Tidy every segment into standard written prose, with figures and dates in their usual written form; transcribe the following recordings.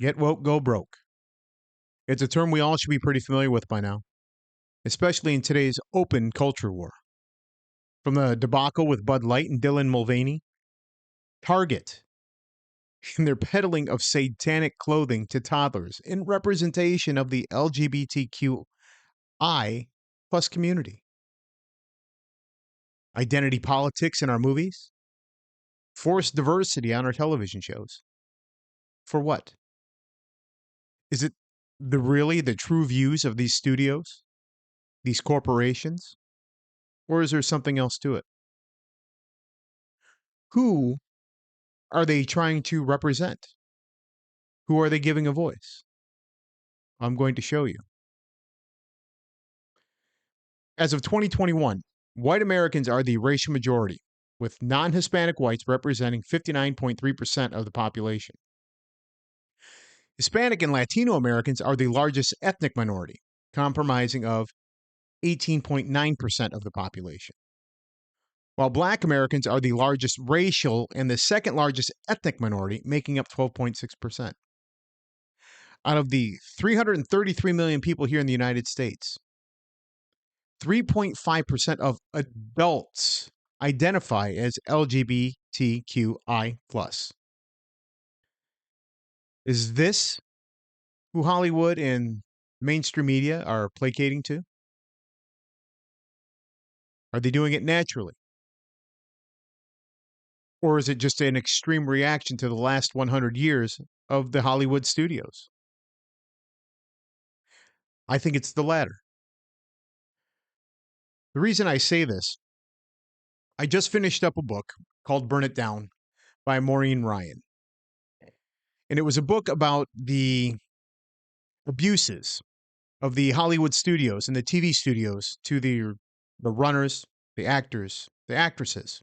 Get woke, go broke. It's a term we all should be pretty familiar with by now, especially in today's open culture war. From the debacle with Bud Light and Dylan Mulvaney, Target and their peddling of satanic clothing to toddlers in representation of the LGBTQI plus community. Identity politics in our movies, forced diversity on our television shows. For what? Is it really the true views of these studios, these corporations, or is there something else to it? Who are they trying to represent? Who are they giving a voice? I'm going to show you. As of 2021, white Americans are the racial majority, with non Hispanic whites representing 59.3% of the population. Hispanic and Latino Americans are the largest ethnic minority, comprising of 18.9% of the population. While Black Americans are the largest racial and the second largest ethnic minority, making up 12.6%. Out of the 333 million people here in the United States, 3.5% of adults identify as LGBTQI+. Is this who Hollywood and mainstream media are placating to? Are they doing it naturally? Or is it just an extreme reaction to the last 100 years of the Hollywood studios? I think it's the latter. The reason I say this, I just finished up a book called Burn It Down by Maureen Ryan. And it was a book about the abuses of the Hollywood studios and the TV studios to the runners, the actors, the actresses,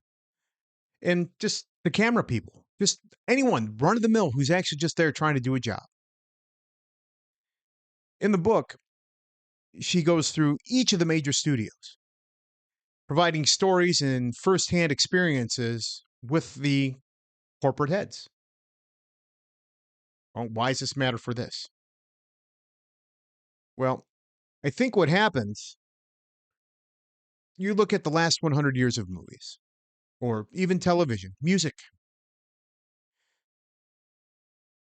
and just the camera people, just anyone run of the mill who's actually just there trying to do a job. In the book, she goes through each of the major studios, providing stories and firsthand experiences with the corporate heads. Well, why does this matter for this? Well, I think what happens, you look at the last 100 years of movies, or even television, music.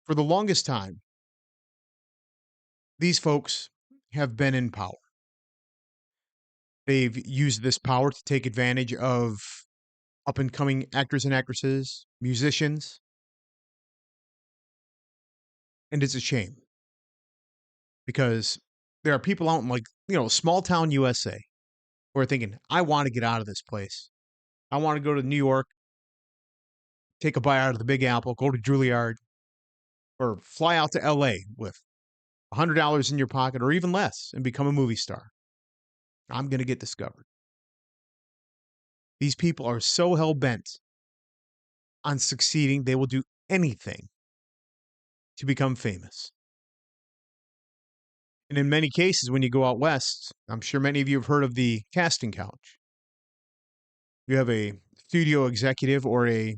For the longest time, these folks have been in power. They've used this power to take advantage of up and coming actors and actresses, musicians. And it's a shame because there are people out in, like, small town USA who are thinking, I want to get out of this place. I want to go to New York, take a bite out of the Big Apple, go to Juilliard, or fly out to LA with $100 in your pocket or even less and become a movie star. I'm going to get discovered. These people are so hell bent on succeeding, they will do anything to become famous. And in many cases, when you go out west, I'm sure many of you have heard of the casting couch. You have a studio executive or a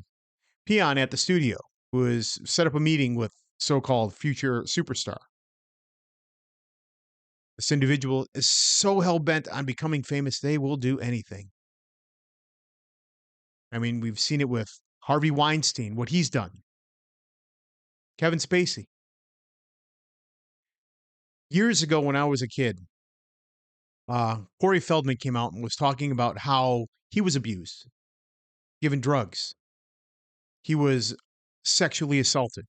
peon at the studio who has set up a meeting with so-called future superstar. This individual is so hell-bent on becoming famous, they will do anything. I mean, we've seen it with Harvey Weinstein, what he's done. Kevin Spacey. Years ago when I was a kid, Corey Feldman came out and was talking about how he was abused, given drugs. He was sexually assaulted.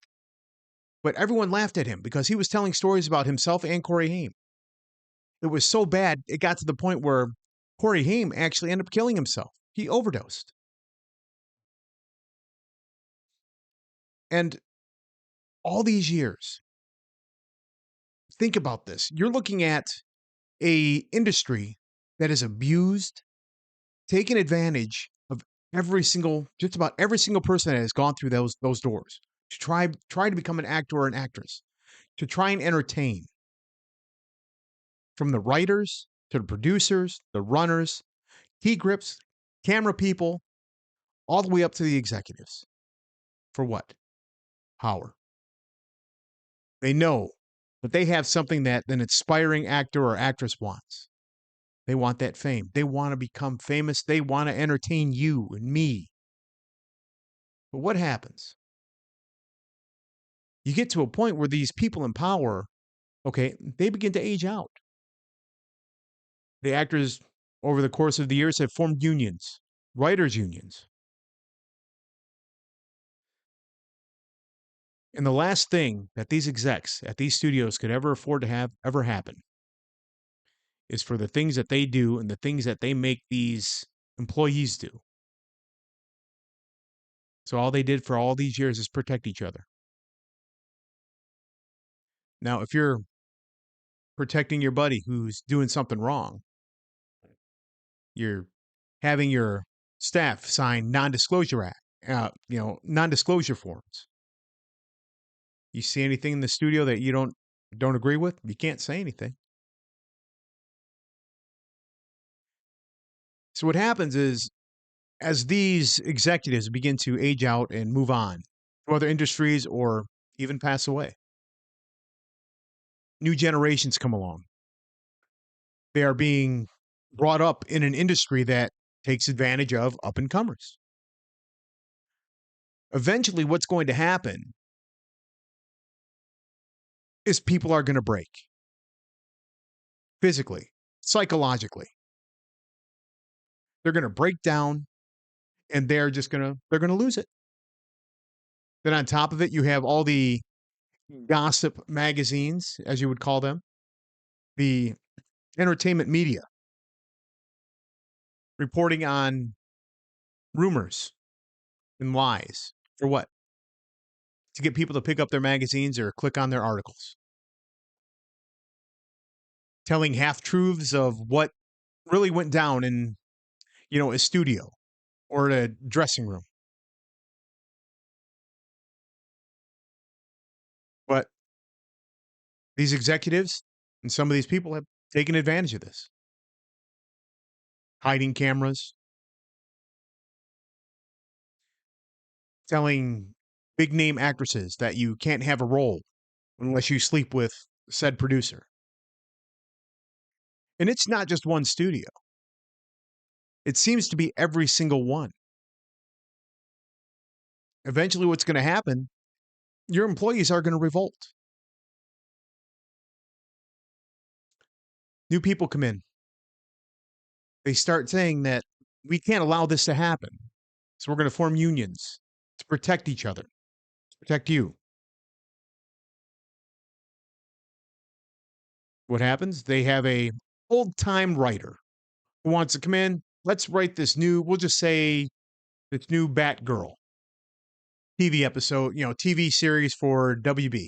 But everyone laughed at him because he was telling stories about himself and Corey Haim. It was so bad, it got to the point where Corey Haim actually ended up killing himself. He overdosed. And all these years, think about this. You're looking at a industry that is abused, taken advantage of just about every single person that has gone through those doors to try to become an actor or an actress, to try and entertain. From the writers to the producers, the runners, key grips, camera people, all the way up to the executives. For what? Power. They know that they have something that an aspiring actor or actress wants. They want that fame. They want to become famous. They want to entertain you and me. But what happens? You get to a point where these people in power, okay, they begin to age out. The actors, over the course of the years, have formed unions, writers' unions. And the last thing that these execs at these studios could ever afford to have ever happen is for the things that they do and the things that they make these employees do. So all they did for all these years is protect each other. Now, if you're protecting your buddy who's doing something wrong, you're having your staff sign non-disclosure forms. You see anything in the studio that you don't agree with, you can't say anything. So what happens is, as these executives begin to age out and move on to other industries or even pass away, new generations come along. They are being brought up in an industry that takes advantage of up and comers. Eventually, what's going to happen is people are going to break physically, psychologically. They're going to break down and they're going to lose it. Then on top of it, you have all the gossip magazines, as you would call them, the entertainment media reporting on rumors and lies. For what? To get people to pick up their magazines or click on their articles. Telling half truths of what really went down in, a studio or a dressing room. But these executives and some of these people have taken advantage of this. Hiding cameras, telling big name actresses that you can't have a role unless you sleep with said producer. And it's not just one studio. It seems to be every single one. Eventually, what's going to happen, your employees are going to revolt. New people come in. They start saying that we can't allow this to happen. So we're going to form unions to protect each other, to protect you. What happens? They have a old-time writer who wants to come in. Let's write we'll just say this new Batgirl TV episode, TV series for WB.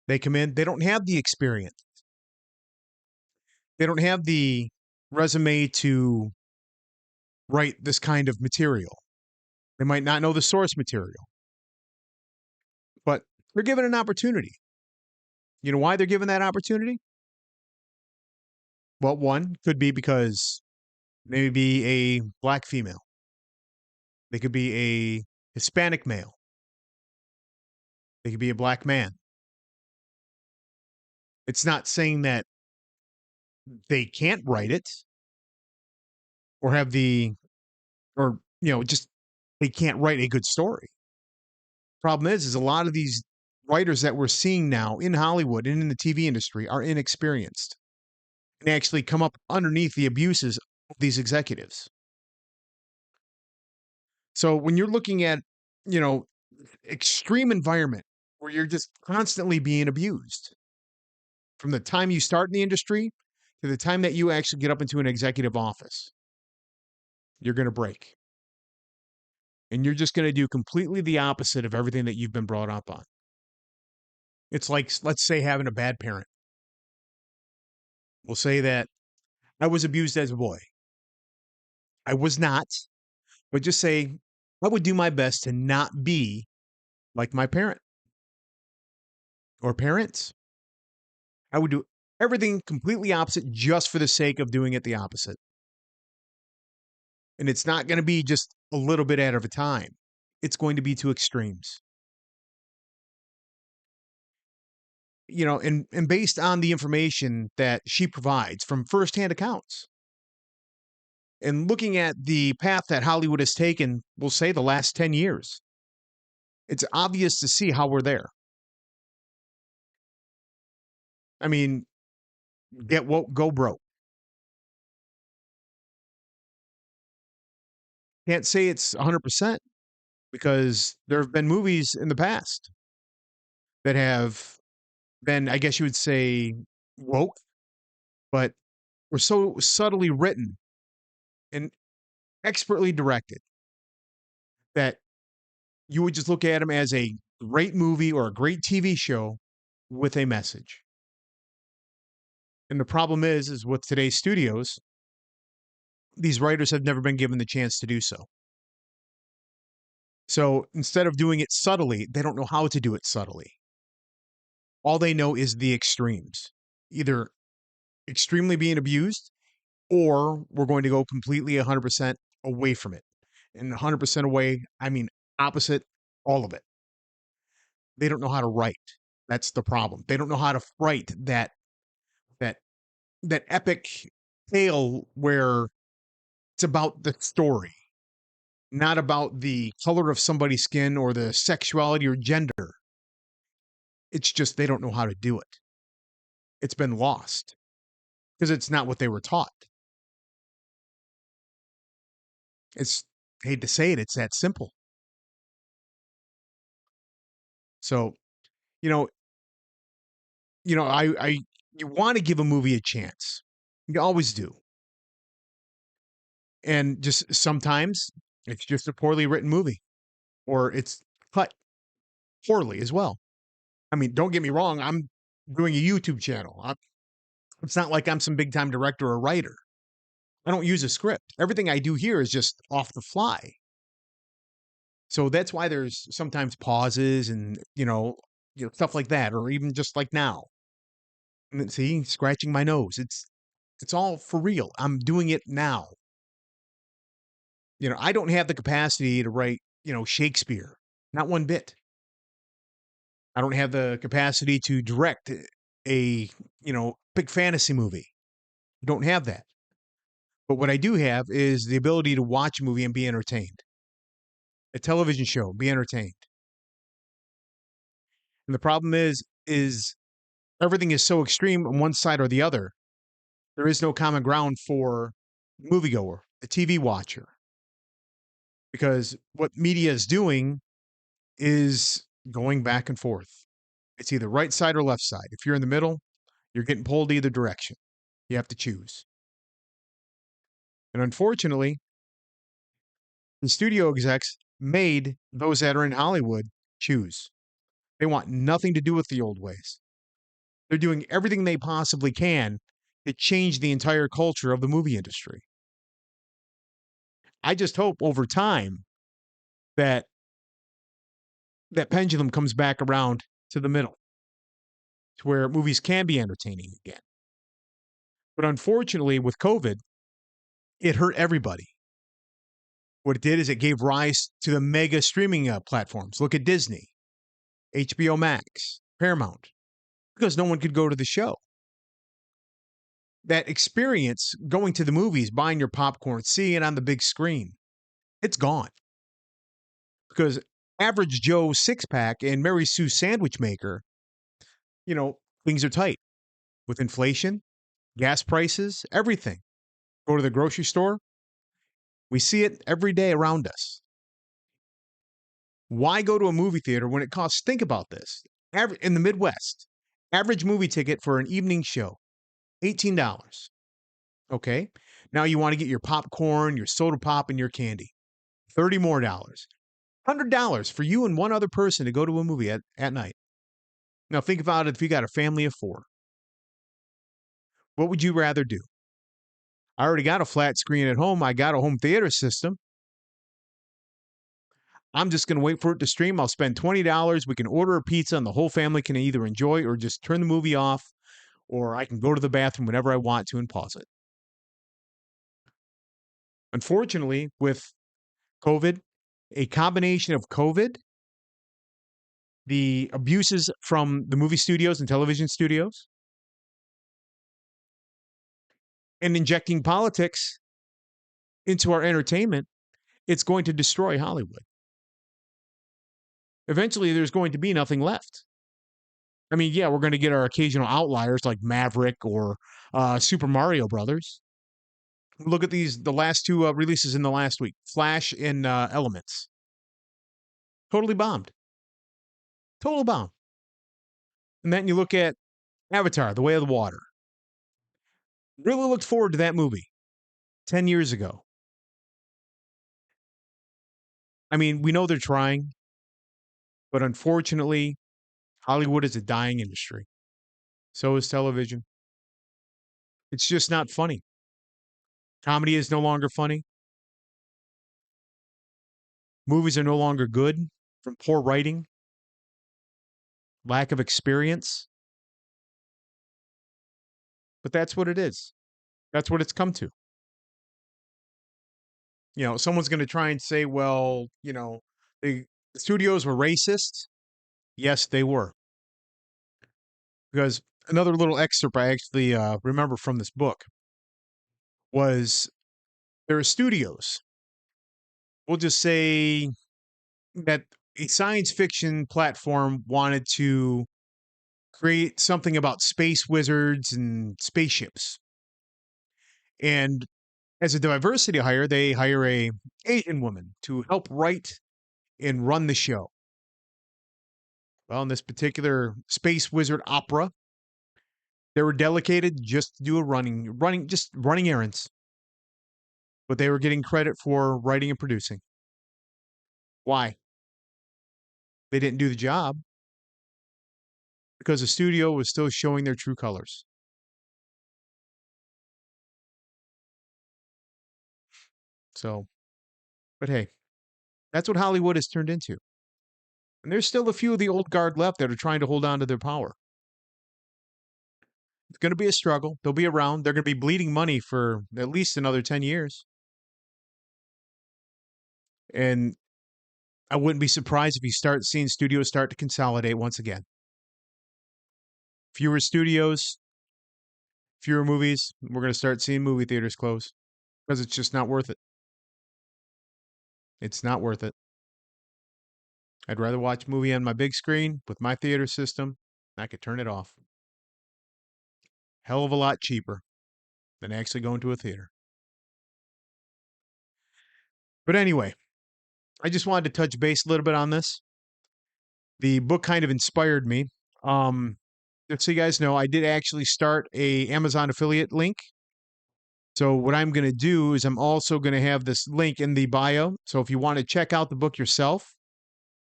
They come in, they don't have the experience. They don't have the resume to write this kind of material. They might not know the source material, but they're given an opportunity. You know why they're given that opportunity? Well, one could be because they may be a black female. They could be a Hispanic male. They could be a black man. It's not saying that they can't write it or have just they can't write a good story. Problem is a lot of these writers that we're seeing now in Hollywood and in the TV industry are inexperienced and actually come up underneath the abuses of these executives. So when you're looking at, you know, extreme environment where you're just constantly being abused from the time you start in the industry to the time that you actually get up into an executive office, you're going to break. And you're just going to do completely the opposite of everything that you've been brought up on. It's like, let's say, having a bad parent. We'll say that I was abused as a boy. I was not, but just say I would do my best to not be like my parent or parents. I would do everything completely opposite just for the sake of doing it the opposite. And it's not going to be just a little bit at a time. It's going to be to extremes. and based on the information that she provides from firsthand accounts and looking at the path that Hollywood has taken, we'll say the last 10 years, it's obvious to see how we're there. I mean, get woke, go broke. Can't say it's 100% because there have been movies in the past that have been, I guess you would say, woke, but were so subtly written and expertly directed that you would just look at them as a great movie or a great TV show with a message. And the problem is with today's studios, these writers have never been given the chance to do so. So instead of doing it subtly, they don't know how to do it subtly. All they know is the extremes, either extremely being abused or we're going to go completely 100% away from it. And 100% away, I mean opposite, all of it. They don't know how to write. That's the problem. They don't know how to write that that epic tale where it's about the story, not about the color of somebody's skin or the sexuality or gender. It's just they don't know how to do it. It's been lost because it's not what they were taught. It's I hate to say it, it's that simple. So, you know, I you want to give a movie a chance. You always do. And just sometimes it's just a poorly written movie or it's cut poorly as well. I mean, don't get me wrong, I'm doing a YouTube channel. It's not like I'm some big time director or writer. I don't use a script. Everything I do here is just off the fly. So that's why there's sometimes pauses and, stuff like that, or even just like now. And see, scratching my nose. It's all for real. I'm doing it now. I don't have the capacity to write, Shakespeare. Not one bit. I don't have the capacity to direct a, big fantasy movie. Don't have that. But what I do have is the ability to watch a movie and be entertained. A television show, be entertained. And the problem is everything is so extreme on one side or the other. There is no common ground for the moviegoer, the TV watcher. Because what media is doing is going back and forth. It's either right side or left side. If you're in the middle, you're getting pulled either direction. You have to choose. And unfortunately, the studio execs made those that are in Hollywood choose. They want nothing to do with the old ways. They're doing everything they possibly can to change the entire culture of the movie industry. I just hope over time that that pendulum comes back around to the middle, to where movies can be entertaining again. But unfortunately, with COVID, it hurt everybody. What it did is it gave rise to the mega streaming platforms. Look at Disney, HBO Max, Paramount, because no one could go to the show. That experience going to the movies, buying your popcorn, seeing it on the big screen, it's gone. Because average Joe six pack and Mary Sue sandwich maker, things are tight with inflation, gas prices, everything. Go to the grocery store, we see it every day around us. Why go to a movie theater when it costs, think about this, in the Midwest, average movie ticket for an evening show, $18. Okay. Now you want to get your popcorn, your soda pop, and your candy, 30 more dollars. $100 for you and one other person to go to a movie at night. Now think about it if you got a family of four. What would you rather do? I already got a flat screen at home. I got a home theater system. I'm just going to wait for it to stream. I'll spend $20. We can order a pizza and the whole family can either enjoy or just turn the movie off, or I can go to the bathroom whenever I want to and pause it. Unfortunately, with COVID, a combination of COVID, the abuses from the movie studios and television studios and injecting politics into our entertainment, it's going to destroy Hollywood. Eventually, there's going to be nothing left. I mean, yeah, we're going to get our occasional outliers like Maverick or Super Mario Brothers. Look at the last two releases in the last week: Flash and Elements. Totally bombed. Total bomb. And then you look at Avatar: The Way of the Water. Really looked forward to that movie 10 years ago. I mean, we know they're trying, but unfortunately, Hollywood is a dying industry. So is television. It's just not funny. Comedy is no longer funny. Movies are no longer good from poor writing, lack of experience. But that's what it is. That's what it's come to. Someone's going to try and say, well, the studios were racist. Yes, they were. Because another little excerpt I actually remember from this book was there are studios. We'll just say that a science fiction platform wanted to create something about space wizards and spaceships. And as a diversity hire, they hire a Asian woman to help write and run the show. Well, in this particular space wizard opera, they were delegated just to do just running errands. But they were getting credit for writing and producing. Why? They didn't do the job because the studio was still showing their true colors. So, but hey, that's what Hollywood has turned into. And there's still a few of the old guard left that are trying to hold on to their power. It's going to be a struggle. They'll be around. They're going to be bleeding money for at least another 10 years. And I wouldn't be surprised if you start seeing studios start to consolidate once again. Fewer studios, fewer movies. We're going to start seeing movie theaters close because it's just not worth it. It's not worth it. I'd rather watch a movie on my big screen with my theater system. I could turn it off. Hell of a lot cheaper than actually going to a theater. But anyway, I just wanted to touch base a little bit on this. The book kind of inspired me. Just so you guys know, I did actually start a Amazon affiliate link. So what I'm going to do is I'm also going to have this link in the bio. So if you want to check out the book yourself,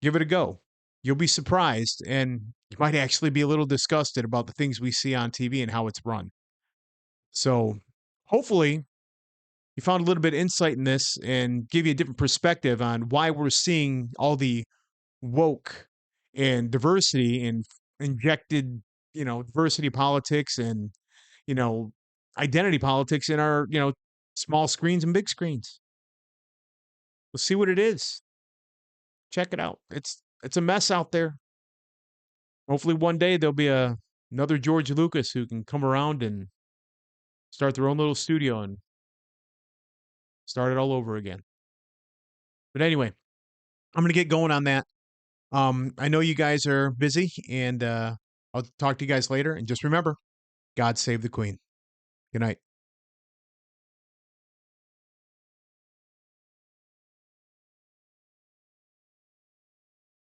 give it a go. You'll be surprised, and you might actually be a little disgusted about the things we see on TV and how it's run. So hopefully you found a little bit of insight in this and give you a different perspective on why we're seeing all the woke and diversity and injected, diversity politics and, you know, identity politics in our, small screens and big screens. We'll see what it is. Check it out. It's a mess out there. Hopefully one day there'll be another George Lucas who can come around and start their own little studio and start it all over again. But anyway, I'm going to get going on that. I know you guys are busy, and I'll talk to you guys later. And just remember, God save the Queen. Good night.